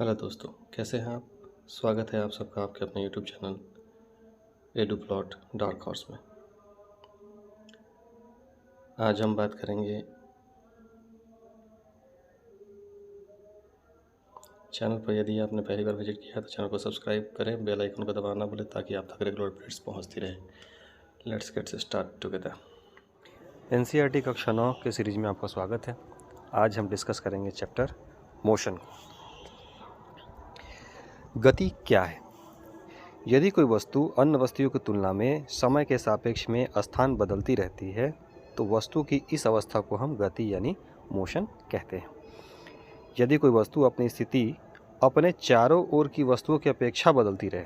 Hello दोस्तों, कैसे हैं आप। स्वागत है आप सबका आपके अपने यूट्यूब चैनल एडुप्लॉट डार्क हॉर्स में। आज हम बात करेंगे चैनल पर। यदि आपने पहली बार विजिट किया तो चैनल को सब्सक्राइब करें, बेल आइकन को दबाना भूलें ताकि आप तक रेगुलर अपडेट्स पहुंचती रहे। Let's get start together. NCERT कक्षा 9 के सीरीज में आपका स्वागत है। आज हम डिस्कस करेंगे चैप्टर मोशन। गति क्या है? यदि कोई वस्तु अन्य वस्तुओं की तुलना में समय के सापेक्ष में स्थान बदलती रहती है तो वस्तु की इस अवस्था को हम गति यानी मोशन कहते हैं। यदि कोई वस्तु अपनी स्थिति अपने चारों ओर की वस्तुओं की अपेक्षा बदलती रहे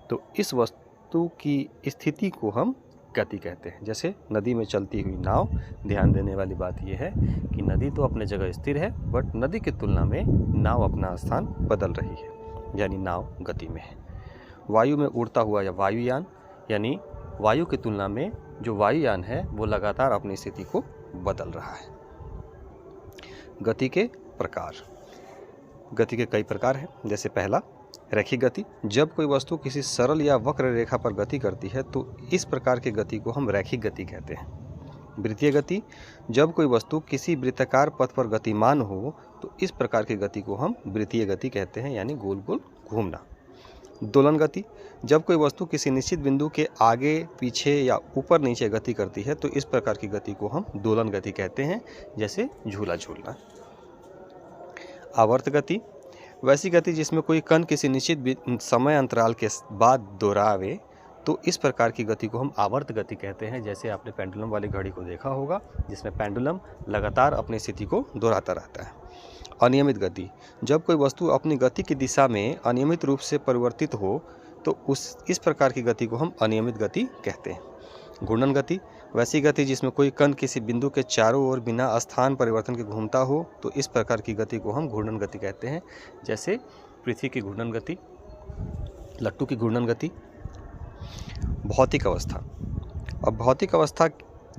तो इस वस्तु की स्थिति को हम गति कहते हैं। जैसे नदी में चलती हुई नाव। ध्यान देने वाली बात यह है कि नदी तो अपने जगह स्थिर है, बट नदी की तुलना में नाव अपना स्थान बदल रही है, यानी नाव गति में है। वायु में उड़ता हुआ या वायुयान, यानी वायु की तुलना में जो वायुयान है वो लगातार अपनी स्थिति को बदल रहा है। गति के प्रकार। गति के कई प्रकार हैं। जैसे पहला, रैखिक गति। जब कोई वस्तु किसी सरल या वक्र रेखा पर गति करती है तो इस प्रकार की गति को हम रैखिक गति कहते हैं। वृत्तीय गति। जब कोई वस्तु किसी वृत्ताकार पथ पर गतिमान हो तो इस प्रकार की गति को हम वृत्तीय गति कहते हैं, यानी गोल गोल घूमना। दोलन गति। जब कोई वस्तु किसी निश्चित बिंदु के आगे पीछे या ऊपर नीचे गति करती है तो इस प्रकार की गति को हम दोलन गति कहते हैं, जैसे झूला झूलना। आवर्त गति। वैसी गति जिसमें कोई कण किसी निश्चित समय अंतराल के बाद दोहरावे तो इस प्रकार की गति को हम आवर्त गति कहते हैं। जैसे आपने पेंडुलम वाली घड़ी को देखा होगा, जिसमें पेंडुलम लगातार अपनी स्थिति को दोहराता रहता है। अनियमित गति। जब कोई वस्तु अपनी गति की दिशा में अनियमित रूप से परिवर्तित हो तो इस प्रकार की गति को हम अनियमित गति कहते हैं। घूर्णन गति। वैसी गति जिसमें कोई कण किसी बिंदु के चारों ओर बिना स्थान परिवर्तन के घूमता हो तो इस प्रकार की गति को हम घूर्णन गति कहते हैं। जैसे पृथ्वी की घूर्णन गति, लट्टू की घूर्णन गति। भौतिक अवस्था। अब भौतिक अवस्था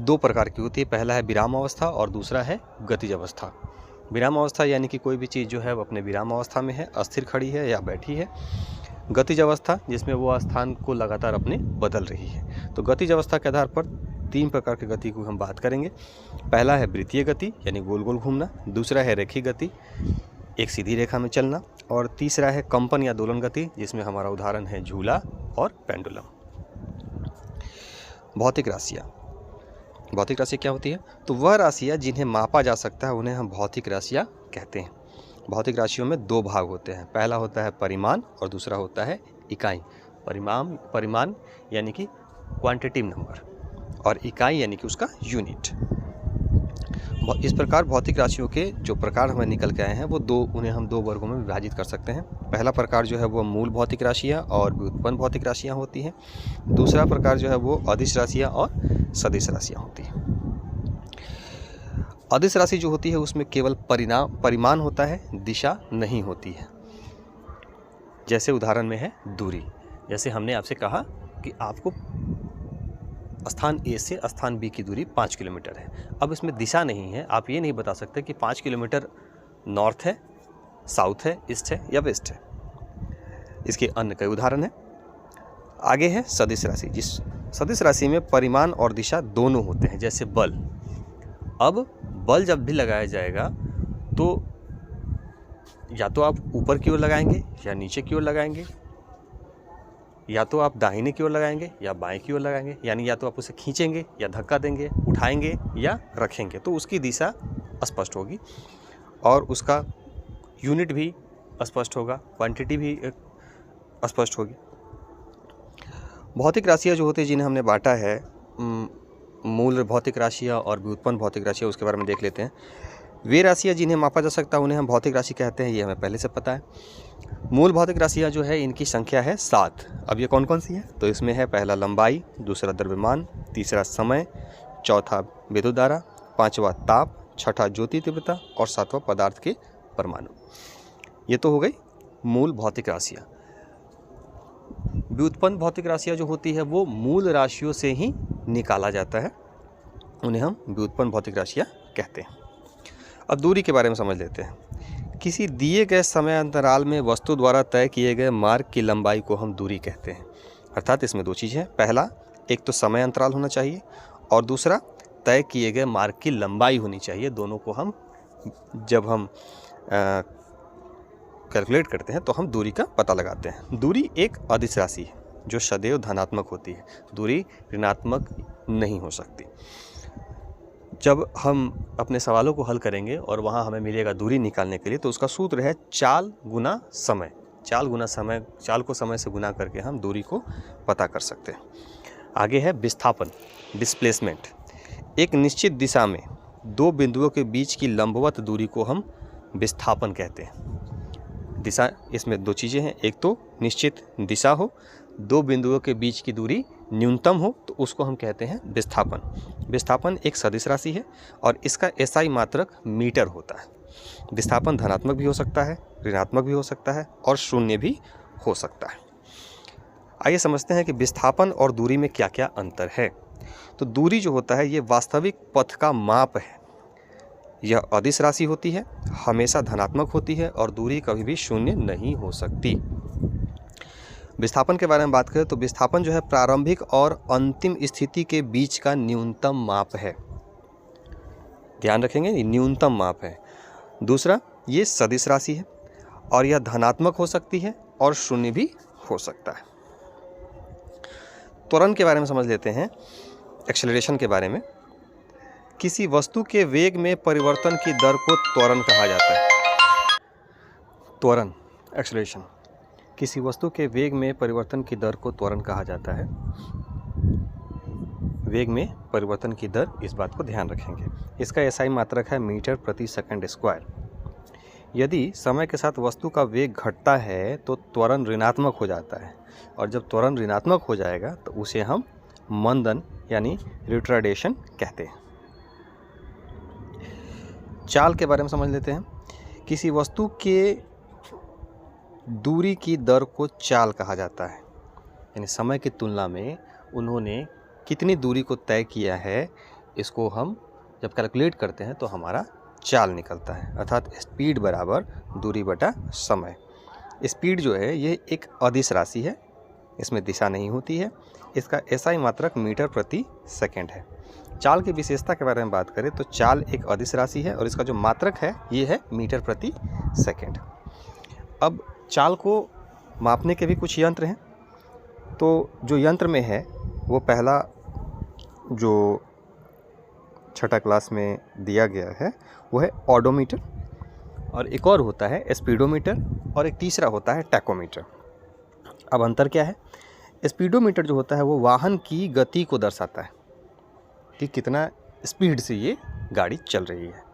दो प्रकार की होती है। पहला है विराम अवस्था और दूसरा है गतिज अवस्था। विराम अवस्था यानी कि कोई भी चीज़ जो है वो अपने विराम अवस्था में है, अस्थिर खड़ी है या बैठी है। गतिज अवस्था जिसमें वो स्थान को लगातार अपने बदल रही है। तो गतिज अवस्था के आधार पर तीन प्रकार की गति को हम बात करेंगे। पहला है वृत्तीय गति, यानी गोल गोल घूमना। दूसरा है रैखिक गति, एक सीधी रेखा में चलना। और तीसरा है कंपन या दोलन गति, जिसमें हमारा उदाहरण है झूला और पेंडुलम। भौतिक राशियाँ। भौतिक राशि क्या होती है? तो वह राशियाँ जिन्हें मापा जा सकता है उन्हें हम भौतिक राशियाँ कहते हैं। भौतिक राशियों में दो भाग होते हैं। पहला होता है परिमाण और दूसरा होता है इकाई। परिमाण यानी कि क्वांटिटिव नंबर, और इकाई यानी कि उसका यूनिट। इस प्रकार भौतिक राशियों के जो प्रकार हमें निकल के आए हैं वो उन्हें हम दो वर्गों में विभाजित कर सकते हैं। पहला प्रकार जो है वो मूल भौतिक राशियाँ और व्युत्पन्न भौतिक राशियाँ होती हैं। दूसरा प्रकार जो है वो अदिश राशियाँ और सदिश राशियाँ होती हैं। अदिश राशि जो होती है उसमें केवल परिमाण होता है, दिशा नहीं होती है। जैसे उदाहरण में है दूरी। जैसे हमने आपसे कहा कि आपको स्थान ए से स्थान बी की दूरी 5 किलोमीटर है। अब इसमें दिशा नहीं है, आप ये नहीं बता सकते कि 5 किलोमीटर नॉर्थ है, साउथ है, ईस्ट है या वेस्ट है। इसके अन्य कई उदाहरण हैं। आगे है सदिश राशि। जिस सदिश राशि में परिमाण और दिशा दोनों होते हैं। जैसे बल। अब बल जब भी लगाया जाएगा तो या तो आप ऊपर की ओर लगाएंगे या नीचे की ओर लगाएंगे, या तो आप दाहिने की ओर लगाएंगे या बाएं की ओर लगाएंगे, यानी या तो आप उसे खींचेंगे या धक्का देंगे, उठाएंगे या रखेंगे, तो उसकी दिशा स्पष्ट होगी और उसका यूनिट भी स्पष्ट होगा, क्वांटिटी भी स्पष्ट होगी। भौतिक राशियाँ जो होती है जिन्हें हमने बांटा है, मूल भौतिक राशियाँ और व्युत्पन्न भौतिक राशियाँ, उसके बारे में देख लेते हैं। वे राशियाँ जिन्हें मापा जा सकता है उन्हें हम भौतिक राशि कहते हैं, ये हमें पहले से पता है। मूल भौतिक राशियाँ जो है इनकी संख्या है 7। अब ये कौन कौन सी है? तो इसमें है पहला लंबाई, दूसरा द्रव्यमान, तीसरा समय, चौथा विद्युत धारा, पांचवा ताप, छठा ज्योति तीव्रता और सातवां पदार्थ के परमाणु। ये तो हो गई मूल भौतिक राशियाँ। व्युत्पन्न भौतिक राशियाँ जो होती है वो मूल राशियों से ही निकाला जाता है, उन्हें हम व्युत्पन्न भौतिक राशियाँ कहते हैं। अब दूरी के बारे में समझ लेते हैं। किसी दिए गए समय अंतराल में वस्तु द्वारा तय किए गए मार्ग की लंबाई को हम दूरी कहते हैं। अर्थात इसमें दो चीज़ें हैं, पहला एक तो समय अंतराल होना चाहिए और दूसरा तय किए गए मार्ग की लंबाई होनी चाहिए। दोनों को हम जब हम कैलकुलेट करते हैं तो हम दूरी का पता लगाते हैं। दूरी एक अदिश राशि है जो सदैव धनात्मक होती है, दूरी ऋणात्मक नहीं हो सकती। जब हम अपने सवालों को हल करेंगे और वहाँ हमें मिलेगा दूरी निकालने के लिए, तो उसका सूत्र है चाल गुना समय। चाल गुना समय, चाल को समय से गुना करके हम दूरी को पता कर सकते हैं। आगे है विस्थापन, डिस्प्लेसमेंट। एक निश्चित दिशा में दो बिंदुओं के बीच की लंबवत दूरी को हम विस्थापन कहते हैं। दिशा, इसमें दो चीज़ें हैं, एक तो निश्चित दिशा हो, दो बिंदुओं के बीच की दूरी न्यूनतम हो, तो उसको हम कहते हैं विस्थापन। विस्थापन एक सदिश राशि है और इसका एसआई मात्रक मीटर होता है। विस्थापन धनात्मक भी हो सकता है, ऋणात्मक भी हो सकता है और शून्य भी हो सकता है। आइए समझते हैं कि विस्थापन और दूरी में क्या क्या अंतर है। तो दूरी जो होता है ये वास्तविक पथ का माप है। यह अदिश राशि होती है, हमेशा धनात्मक होती है और दूरी कभी भी शून्य नहीं हो सकती। विस्थापन के बारे में बात करें तो विस्थापन जो है प्रारंभिक और अंतिम स्थिति के बीच का न्यूनतम माप है। ध्यान रखेंगे, ये न्यूनतम माप है। दूसरा, ये सदिश राशि है और यह धनात्मक हो सकती है और शून्य भी हो सकता है। त्वरण के बारे में समझ लेते हैं, एक्सेलरेशन के बारे में। किसी वस्तु के वेग में परिवर्तन की दर को त्वरण कहा जाता है। त्वरण, एक्सेलरेशन, किसी वस्तु के वेग में परिवर्तन की दर को त्वरण कहा जाता है। वेग में परिवर्तन की दर, इस बात को ध्यान रखेंगे। इसका एसआई मात्रक है मीटर प्रति सेकंड स्क्वायर। यदि समय के साथ वस्तु का वेग घटता है तो त्वरण ऋणात्मक हो जाता है और जब त्वरण ऋणात्मक हो जाएगा तो उसे हम मंदन यानी रिट्राडेशन कहते हैं। चाल के बारे में समझ लेते हैं। किसी वस्तु के दूरी की दर को चाल कहा जाता है, यानी समय की तुलना में उन्होंने कितनी दूरी को तय किया है, इसको हम जब कैलकुलेट करते हैं तो हमारा चाल निकलता है। अर्थात स्पीड बराबर दूरी बटा समय। स्पीड जो है ये एक अदिश राशि है, इसमें दिशा नहीं होती है। इसका एसआई मात्रक मीटर प्रति सेकंड है। चाल की विशेषता के बारे में बात करें तो चाल एक अदिश राशि है और इसका जो मात्रक है ये है मीटर प्रति सेकंड। अब चाल को मापने के भी कुछ यंत्र हैं। तो जो यंत्र में है वो पहला जो छठा क्लास में दिया गया है वो है ऑडोमीटर, और एक और होता है स्पीडोमीटर, और एक तीसरा होता है टैकोमीटर। अब अंतर क्या है? स्पीडोमीटर जो होता है वो वाहन की गति को दर्शाता है कि कितना स्पीड से ये गाड़ी चल रही है।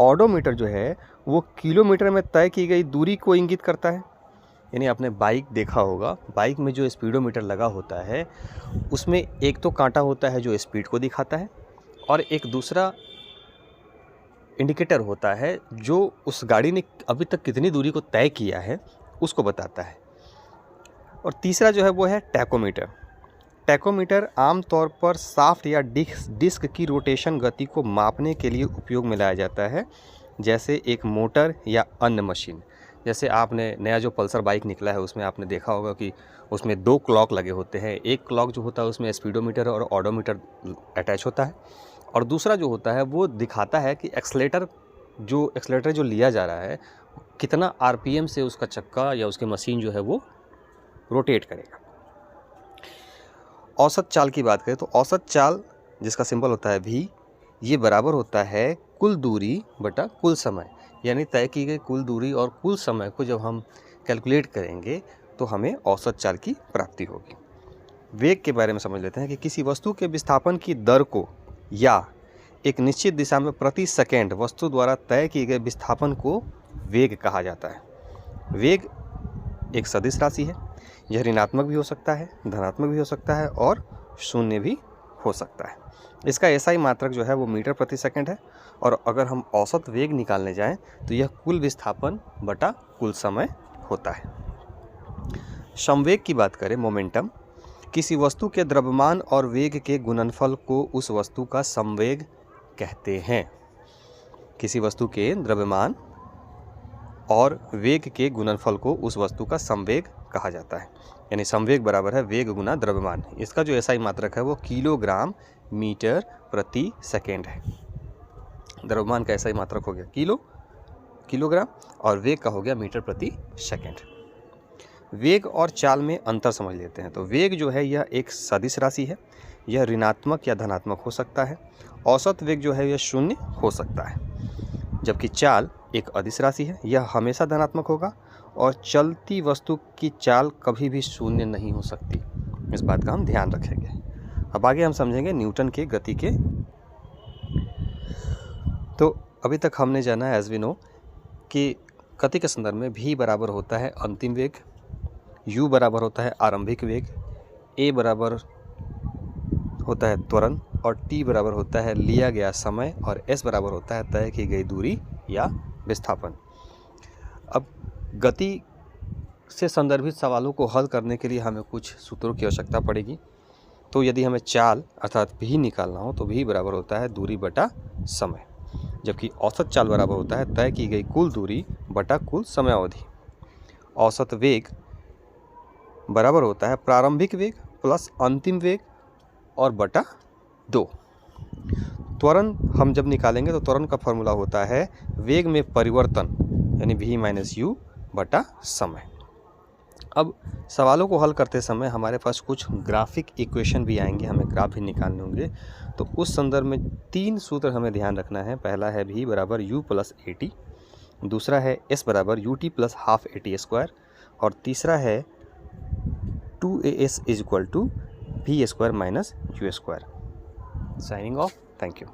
ऑडोमीटर जो है वो किलोमीटर में तय की गई दूरी को इंगित करता है। यानी आपने बाइक देखा होगा, बाइक में जो स्पीडोमीटर लगा होता है उसमें एक तो कांटा होता है जो स्पीड को दिखाता है और एक दूसरा इंडिकेटर होता है जो उस गाड़ी ने अभी तक कितनी दूरी को तय किया है उसको बताता है। और तीसरा जो है वो है टैकोमीटर। टैकोमीटर आमतौर पर साफ्ट या डिस्क की रोटेशन गति को मापने के लिए उपयोग में लाया जाता है, जैसे एक मोटर या अन्य मशीन। जैसे आपने नया जो पल्सर बाइक निकला है उसमें आपने देखा होगा कि उसमें 2 क्लॉक लगे होते हैं। एक क्लॉक जो होता है उसमें स्पीडोमीटर और ऑडोमीटर अटैच होता है, और दूसरा जो होता है वो दिखाता है कि एक्सेलेरेटर जो लिया जा रहा है कितना आरपीएम से उसका चक्का या उसकी मशीन जो है वो रोटेट करेगा। औसत चाल की बात करें तो औसत चाल जिसका सिंबल होता है v, ये बराबर होता है कुल दूरी बटा कुल समय। यानी तय की गई कुल दूरी और कुल समय को जब हम कैलकुलेट करेंगे तो हमें औसत चाल की प्राप्ति होगी। वेग के बारे में समझ लेते हैं कि किसी वस्तु के विस्थापन की दर को या एक निश्चित दिशा में प्रति सेकंड वस्तु द्वारा तय किए गए विस्थापन को वेग कहा जाता है। वेग एक सदिश राशि है, यह ऋणात्मक भी हो सकता है, धनात्मक भी हो सकता है और शून्य भी हो सकता है। इसका एसआई मात्रक जो है वो मीटर प्रति सेकंड है, और अगर हम औसत वेग निकालने जाएं तो यह कुल विस्थापन बटा कुल समय होता है। संवेग की बात करें, मोमेंटम, किसी वस्तु के द्रव्यमान और वेग के गुणनफल को उस वस्तु का संवेग कहते हैं। किसी वस्तु के द्रव्यमान और वेग के गुणनफल को उस वस्तु का संवेग कहा जाता है। यानी संवेग बराबर है वेग गुना द्रव्यमान। इसका जो एसआई मात्रक है वो किलोग्राम मीटर प्रति सेकेंड है। द्रव्यमान का एसआई मात्रक हो गया किलोग्राम और वेग का हो गया मीटर प्रति सेकेंड। वेग और चाल में अंतर समझ लेते हैं। तो वेग जो है यह एक सदिश राशि है, यह ऋणात्मक या धनात्मक हो सकता है। औसत वेग जो है यह शून्य हो सकता है, जबकि चाल एक अदिश राशि है, यह हमेशा धनात्मक होगा और चलती वस्तु की चाल कभी भी शून्य नहीं हो सकती। इस बात का हम ध्यान रखेंगे। अब आगे हम समझेंगे न्यूटन के गति के। तो अभी तक हमने जाना है एज वी नो कि गति के संदर्भ में v बराबर होता है अंतिम वेग, u बराबर होता है आरंभिक वेग, a बराबर होता है त्वरण और t बराबर होता है लिया गया समय और s बराबर होता है तय की गई दूरी या विस्थापन। अब गति से संदर्भित सवालों को हल करने के लिए हमें कुछ सूत्रों की आवश्यकता पड़ेगी। तो यदि हमें चाल अर्थात v निकालना हो तो v बराबर होता है दूरी बटा समय, जबकि औसत चाल बराबर होता है तय की गई कुल दूरी बटा कुल समय अवधि। औसत वेग बराबर होता है प्रारंभिक वेग प्लस अंतिम वेग और बटा 2। त्वरण हम जब निकालेंगे तो त्वरण का फॉर्मूला होता है वेग में परिवर्तन यानी v माइनस u बटा समय। अब सवालों को हल करते समय हमारे पास कुछ ग्राफिक इक्वेशन भी आएंगे, हमें ग्राफ भी निकालने होंगे। तो उस संदर्भ में 3 सूत्र हमें ध्यान रखना है। पहला है v बराबर u प्लस at, दूसरा है s बराबर ut plus half at square और तीसरा है 2as is equal to v square minus u square. Signing off, thank you.